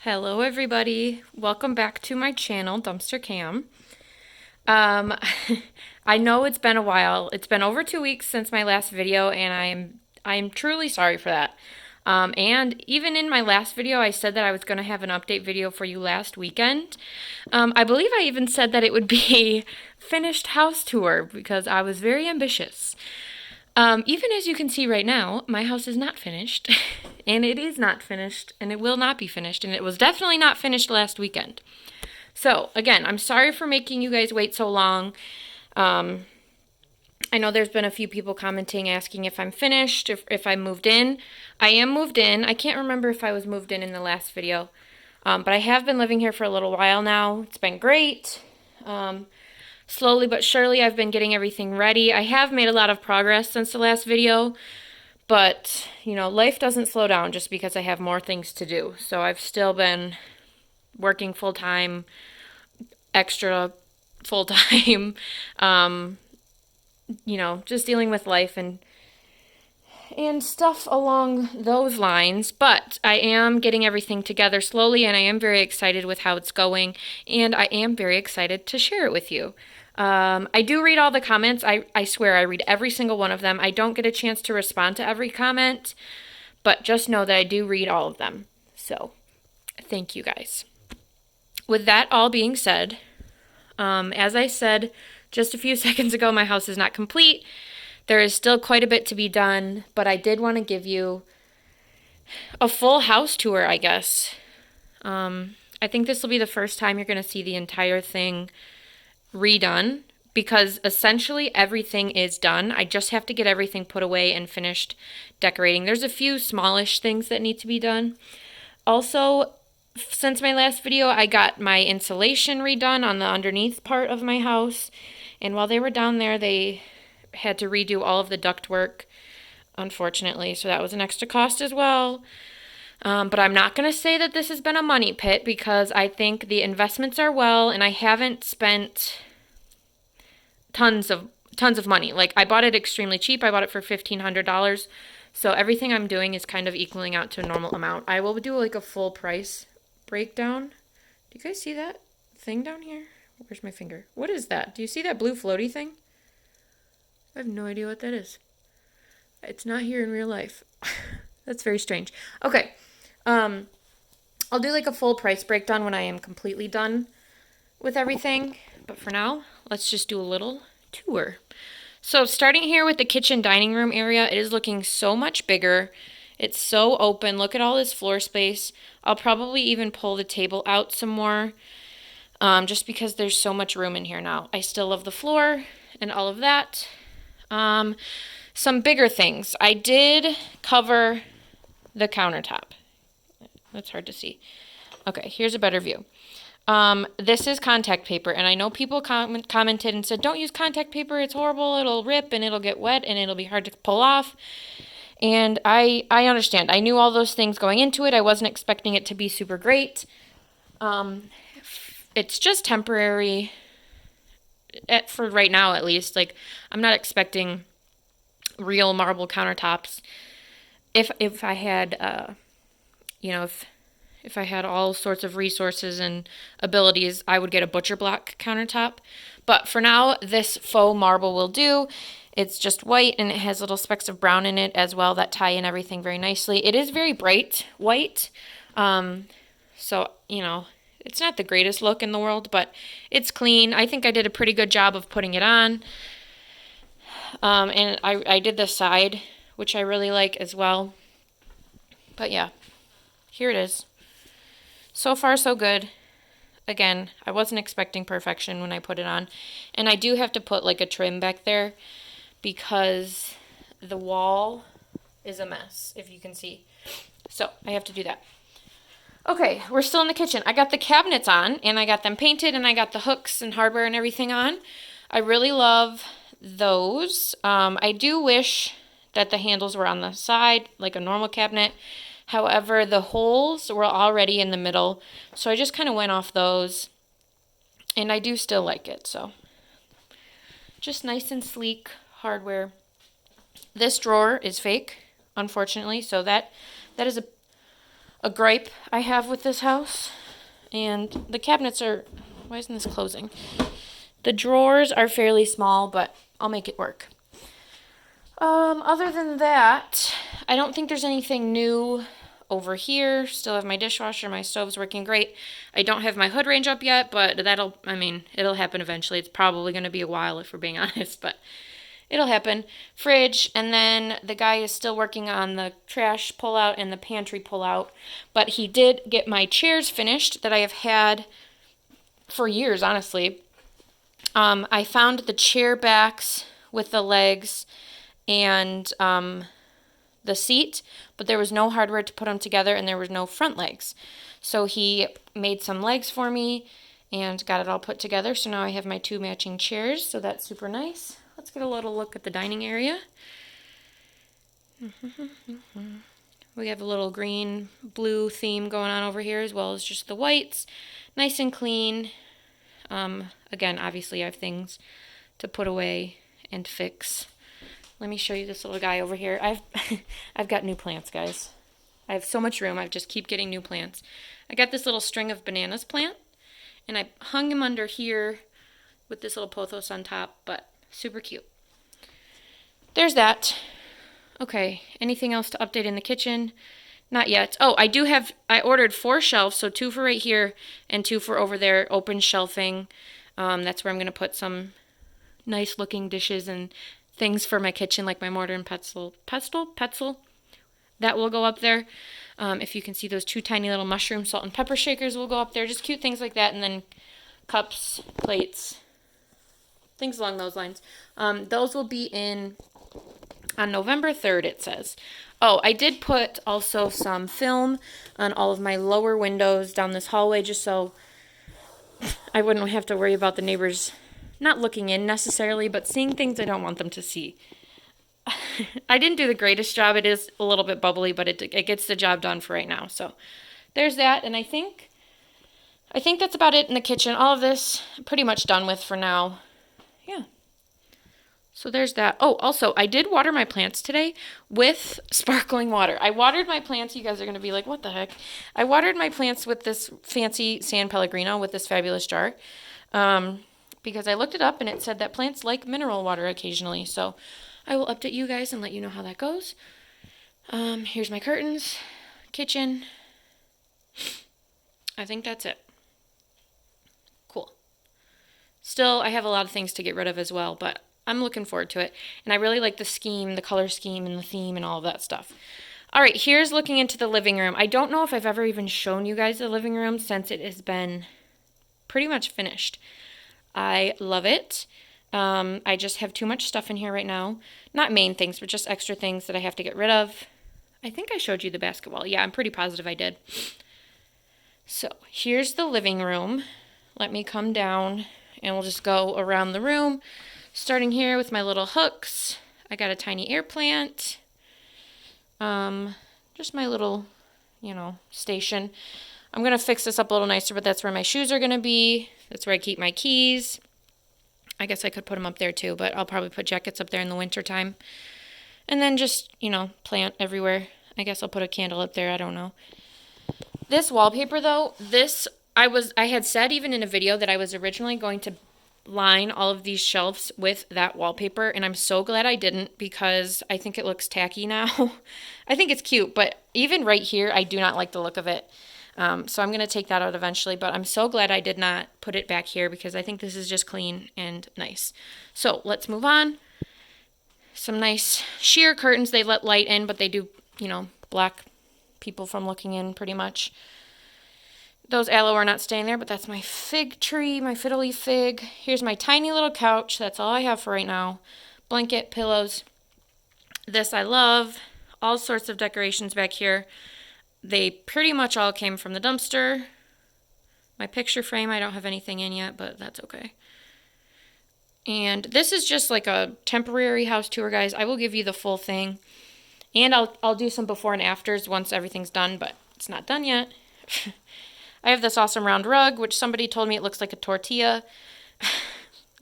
Hello everybody. Welcome back to my channel, Dumpster Cam. Um, I know it's been a while. It's been over 2 weeks since my last video, and I'm truly sorry for that. And even in my last video, I said that I was going to have an update video for you last weekend. I believe I even said that it would be a finished house tour because I was very ambitious. Even as you can see right now, my house is not finished, and it is not finished, and it will not be finished, and it was definitely not finished last weekend. So, again, I'm sorry for making you guys wait so long. I know there's been a few people commenting asking if I'm finished, if I moved in. I am moved in. I can't remember if I was moved in the last video, but I have been living here for a little while now. It's been great. Slowly but surely, I've been getting everything ready. I have made a lot of progress since the last video, but, life doesn't slow down just because I have more things to do. So I've still been working full-time, extra full-time, just dealing with life and stuff along those lines, but I am getting everything together slowly, and I am very excited with how it's going, and I am very excited to share it with you. I do read all the comments. I swear I read every single one of them. I don't get a chance to respond to every comment, but just know that I do read all of them. So, thank you guys. With that all being said, as I said just a few seconds ago, my house is not complete. There is still quite a bit to be done, but I did want to give you a full house tour, I guess. I think this will be the first time you're going to see the entire thing redone, because essentially everything is done. I just have to get everything put away and finished decorating. There's a few smallish things that need to be done. Also, since my last video, I got my insulation redone on the underneath part of my house, and while they were down there, they had to redo all of the ductwork, unfortunately, so that was an extra cost as well. But I'm not going to say that this has been a money pit, because I think the investments are well, and I haven't spent tons of money. Like, I bought it extremely cheap. I bought it for $1,500. So everything I'm doing is kind of equaling out to a normal amount. I will do like a full price breakdown. Do you guys see that thing down here? Where's my finger? What is that? Do you see that blue floaty thing? I have no idea what that is. It's not here in real life. That's very strange. Okay. I'll do like a full price breakdown when I am completely done with everything. But for now, let's just do a little tour. So starting here with the kitchen dining room area, it is looking so much bigger. It's so open. Look at all this floor space. I'll probably even pull the table out some more, just because there's so much room in here now. I still love the floor and all of that. Some bigger things. I did cover the countertop. That's hard to see. Okay, here's a better view. This is contact paper, and I know people commented and said, don't use contact paper, it's horrible, it'll rip and it'll get wet and it'll be hard to pull off. And I understand. I knew all those things going into it. I wasn't expecting it to be super great. It's just temporary, for right now at least. Like, I'm not expecting real marble countertops. If I had, if I had all sorts of resources and abilities, I would get a butcher block countertop. But for now, this faux marble will do. It's just white, and it has little specks of brown in it as well that tie in everything very nicely. It is very bright white. So, it's not the greatest look in the world, but it's clean. I think I did a pretty good job of putting it on. And I did the side, which I really like as well. But yeah, here it is. So far, so good. Again, I wasn't expecting perfection when I put it on. And I do have to put like a trim back there because the wall is a mess, if you can see. So I have to do that. Okay, we're still in the kitchen. I got the cabinets on, and I got them painted, and I got the hooks and hardware and everything on. I really love those. I do wish that the handles were on the side, like a normal cabinet. However, the holes were already in the middle, so I just kind of went off those, and I do still like it, so just nice and sleek hardware. This drawer is fake, unfortunately, so that is a gripe I have with this house. And the cabinets are, why isn't this closing? The drawers are fairly small, but I'll make it work. Other than that, I don't think there's anything new over here. Still have my dishwasher, my stove's working great. I don't have my hood range up yet, but it'll happen eventually. It's probably going to be a while if we're being honest, but it'll happen. Fridge, and then the guy is still working on the trash pull-out and the pantry pull-out, but he did get my chairs finished that I have had for years, honestly. I found the chair backs with the legs and the seat, but there was no hardware to put them together, and there was no front legs. So he made some legs for me and got it all put together. So now I have my 2 matching chairs, so that's super nice. Let's get a little look at the dining area. We have a little green-blue theme going on over here, as well as just the whites. Nice and clean. Again, obviously I have things to put away and fix. Let me show you this little guy over here. I've got new plants, guys. I have so much room. I just keep getting new plants. I got this little string of bananas plant, and I hung him under here with this little pothos on top, but super cute. There's that. Okay, anything else to update in the kitchen? Not yet. Oh, I ordered 4 shelves, so 2 for right here and 2 for over there, open shelving. That's where I'm going to put some nice looking dishes and things for my kitchen, like my mortar and pestle. That will go up there. If you can see those 2 tiny little mushroom salt and pepper shakers will go up there. Just cute things like that. And then cups, plates, things along those lines. Those will be in on November 3rd, it says. Oh, I did put also some film on all of my lower windows down this hallway, just so I wouldn't have to worry about the neighbors not looking in necessarily, but seeing things I don't want them to see. I didn't do the greatest job. It is a little bit bubbly, but it gets the job done for right now. So there's that, and I think that's about it in the kitchen. All of this pretty much done with for now. Yeah. So there's that. Oh, also, I did water my plants today with sparkling water. I watered my plants. You guys are going to be like, what the heck? I watered my plants with this fancy San Pellegrino with this fabulous jar. Because I looked it up and it said that plants like mineral water occasionally. So I will update you guys and let you know how that goes. Here's my curtains, kitchen. I think that's it. Cool. Still, I have a lot of things to get rid of as well, but I'm looking forward to it. And I really like the scheme, the color scheme, and the theme and all of that stuff. All right, here's looking into the living room. I don't know if I've ever even shown you guys the living room since it has been pretty much finished. I love it. I just have too much stuff in here right now. Not main things, but just extra things that I have to get rid of. I think I showed you the basketball. Yeah, I'm pretty positive I did. So here's the living room. Let me come down and we'll just go around the room. Starting here with my little hooks. I got a tiny air plant. Just my little, station. I'm going to fix this up a little nicer, but that's where my shoes are going to be. That's where I keep my keys. I guess I could put them up there too, but I'll probably put jackets up there in the winter time. And then just, plant everywhere. I guess I'll put a candle up there. I don't know. This wallpaper though, I had said even in a video that I was originally going to line all of these shelves with that wallpaper, and I'm so glad I didn't because I think it looks tacky now. I think it's cute, but even right here, I do not like the look of it. So I'm going to take that out eventually, but I'm so glad I did not put it back here because I think this is just clean and nice. So let's move on. Some nice sheer curtains. They let light in, but they do, block people from looking in pretty much. Those aloe are not staying there, but that's my fig tree, my fiddle leaf fig. Here's my tiny little couch. That's all I have for right now. Blanket, pillows. This I love. All sorts of decorations back here. They pretty much all came from the dumpster. My picture frame, I don't have anything in yet, but that's okay. And this is just like a temporary house tour, guys. I will give you the full thing. And I'll do some before and afters once everything's done, but it's not done yet. I have this awesome round rug, which somebody told me it looks like a tortilla.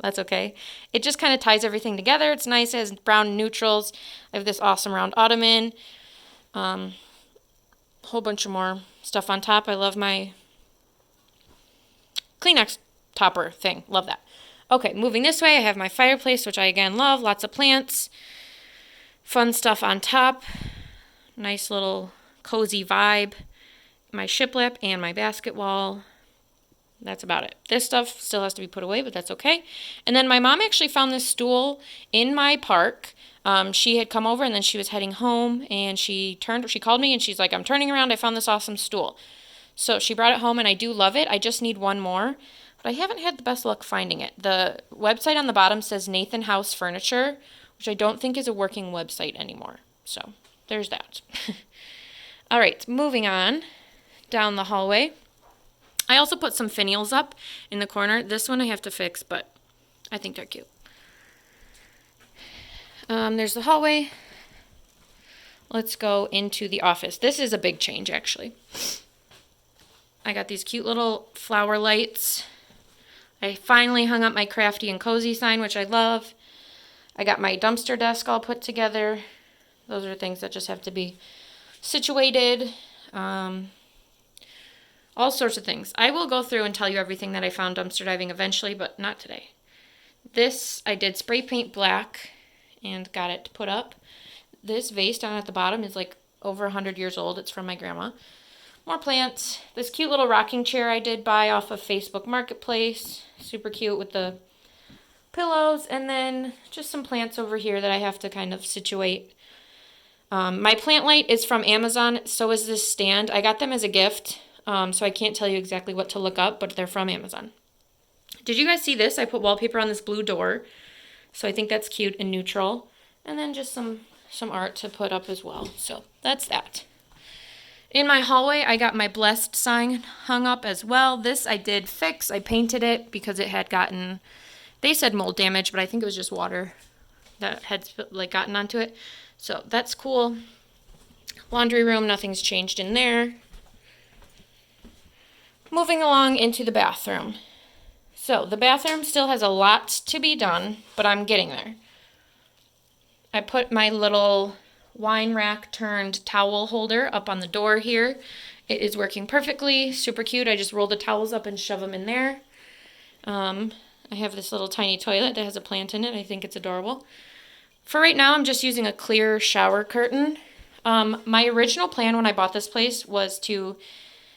That's okay. It just kind of ties everything together. It's nice. It has brown neutrals. I have this awesome round ottoman. Whole bunch of more stuff on top. I love my Kleenex topper thing. Love that. Okay, moving this way, I have my fireplace, which I again love. Lots of plants. Fun stuff on top. Nice little cozy vibe. My shiplap and my basket wall. That's about it. This stuff still has to be put away, but that's okay. And then my mom actually found this stool in my park. She had come over and then she was heading home and she called me and she's like, I'm turning around. I found this awesome stool. So she brought it home and I do love it. I just need one more, but I haven't had the best luck finding it. The website on the bottom says Nathan House Furniture, which I don't think is a working website anymore. So there's that. All right, moving on down the hallway. I also put some finials up in the corner. This one I have to fix, but I think they're cute. There's the hallway. Let's go into the office. This is a big change, actually. I got these cute little flower lights. I finally hung up my crafty and cozy sign, which I love. I got my dumpster desk all put together. Those are things that just have to be situated. All sorts of things. I will go through and tell you everything that I found dumpster diving eventually, but not today. This, I did spray paint black and got it put up. This vase down at the bottom is like over 100 years old. It's from my grandma. More plants. This cute little rocking chair I did buy off of Facebook Marketplace. Super cute with the pillows. And then just some plants over here that I have to kind of situate. My plant light is from Amazon. So is this stand. I got them as a gift. So I can't tell you exactly what to look up, but they're from Amazon. Did you guys see this? I put wallpaper on this blue door. So I think that's cute and neutral. And then just some art to put up as well. So that's that. In my hallway, I got my blessed sign hung up as well. This I did fix. I painted it because it had gotten, they said mold damage, but I think it was just water that had gotten onto it. So that's cool. Laundry room, nothing's changed in there. Moving along into the bathroom. So the bathroom still has a lot to be done, but I'm getting there. I put my little wine rack turned towel holder up on the door here. It is working perfectly, super cute. I just roll the towels up and shove them in there. I have this little tiny toilet that has a plant in it. I think it's adorable. For right now, I'm just using a clear shower curtain. My original plan when I bought this place was to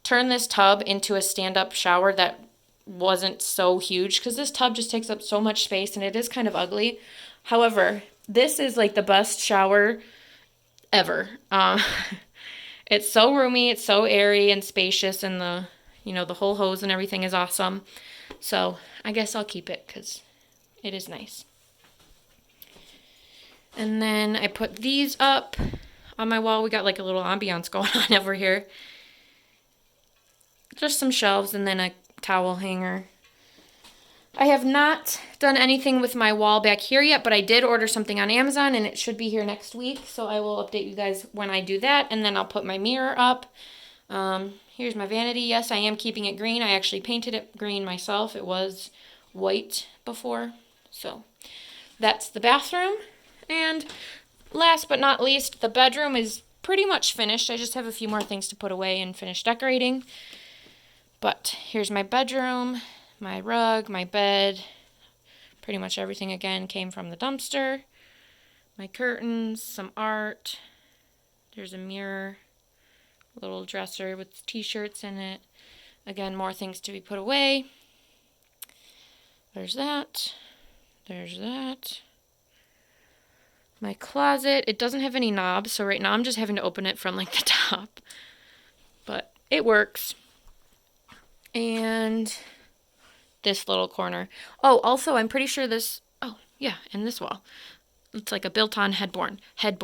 turn this tub into a stand-up shower that wasn't so huge because this tub just takes up so much space and it is kind of ugly. However, this is like the best shower ever. It's so roomy, it's so airy and spacious, and the whole hose and everything is awesome. So I guess I'll keep it because it is nice. And then I put these up on my wall. We got like a little ambiance going on over here. Just some shelves and then a towel hanger. I have not done anything with my wall back here yet, but I did order something on Amazon and it should be here next week. So I will update you guys when I do that, and then I'll put my mirror up. Here's my vanity. Yes, I am keeping it green. I actually painted it green myself. It was white before. So that's the bathroom. And last but not least, the bedroom is pretty much finished. I just have a few more things to put away and finish decorating. But here's my bedroom, my rug, my bed. Pretty much everything, again, came from the dumpster. My curtains, some art. There's a mirror, a little dresser with t-shirts in it. Again, more things to be put away. There's that. There's that. My closet, it doesn't have any knobs, so right now I'm just having to open it from like the top. But it works. And this little corner. Oh, also, I'm pretty sure this, oh, yeah, and this wall. It's like a built-on headboard. I'm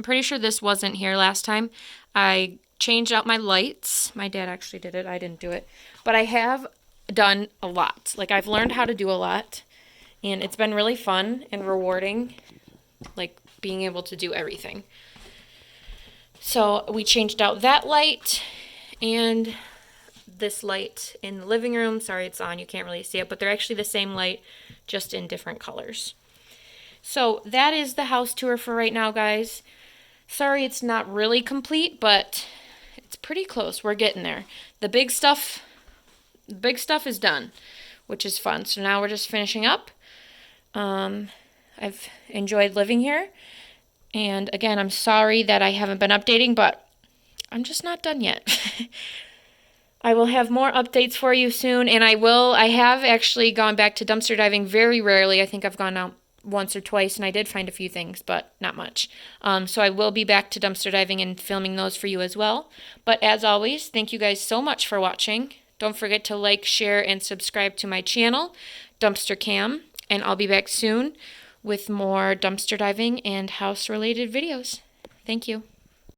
pretty sure this wasn't here last time. I changed out my lights. My dad actually did it. I didn't do it. But I have done a lot. Like, I've learned how to do a lot. And it's been really fun and rewarding, like, being able to do everything. So we changed out that light and this light in the living room. Sorry, it's on. You can't really see it, but they're actually the same light, just in different colors. So that is the house tour for right now, guys. Sorry it's not really complete, but It's pretty close. We're getting there. The big stuff is done, which is fun. So now we're just finishing up. I've enjoyed living here. And again, I'm sorry that I haven't been updating, but I'm just not done yet. I will have more updates for you soon, and I have actually gone back to dumpster diving very rarely. I think I've gone out once or twice, and I did find a few things, but not much. So I will be back to dumpster diving and filming those for you as well. But as always, thank you guys so much for watching. Don't forget to like, share, and subscribe to my channel, Dumpster Cam, and I'll be back soon with more dumpster diving and house-related videos. Thank you.